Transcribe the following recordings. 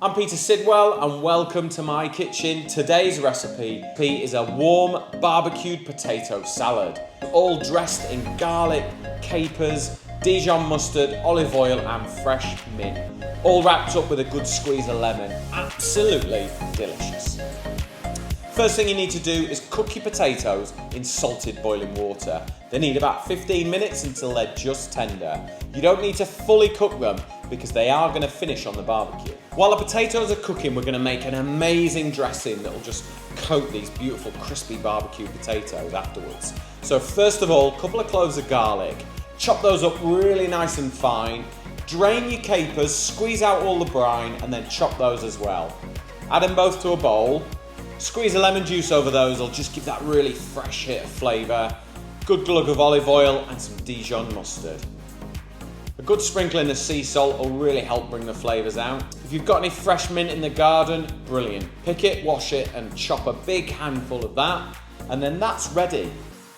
I'm Peter Sidwell and welcome to my kitchen. Today's recipe is a warm barbecued potato salad, all dressed in garlic, capers, Dijon mustard, olive oil and fresh mint, all wrapped up with a good squeeze of lemon. Absolutely delicious. First thing you need to do is cook your potatoes in salted boiling water. They need about 15 minutes until they're just tender. You don't need to fully cook them because they are going to finish on the barbecue. While the potatoes are cooking, we're going to make an amazing dressing that will just coat these beautiful crispy barbecue potatoes afterwards. So first of all, a couple of cloves of garlic. Chop those up really nice and fine. Drain your capers, squeeze out all the brine and then chop those as well. Add them both to a bowl. Squeeze a lemon juice over those, it'll just give that really fresh hit of flavour. Good glug of olive oil and some Dijon mustard. A good sprinkling of sea salt will really help bring the flavours out. If you've got any fresh mint in the garden, brilliant. Pick it, wash it and chop a big handful of that and then that's ready.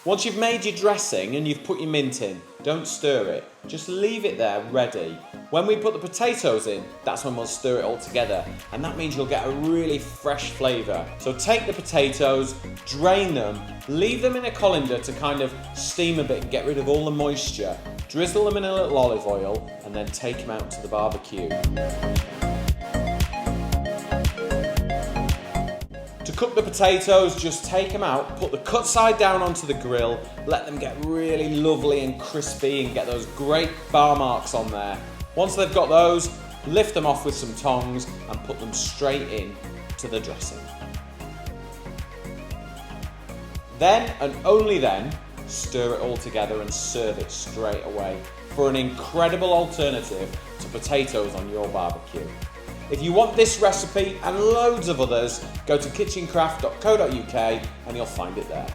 Once you've made your dressing and you've put your mint in, don't stir it, just leave it there ready. When we put the potatoes in, that's when we'll stir it all together and that means you'll get a really fresh flavour. So take the potatoes, drain them, leave them in a colander to kind of steam a bit and get rid of all the moisture. Drizzle them in a little olive oil and then take them out to the barbecue. To cook the potatoes, just take them out, put the cut side down onto the grill, let them get really lovely and crispy and get those great bar marks on there. Once they've got those, lift them off with some tongs and put them straight in to the dressing. Then and only then, stir it all together and serve it straight away for an incredible alternative to potatoes on your barbecue. If you want this recipe and loads of others, go to kitchencraft.co.uk and you'll find it there.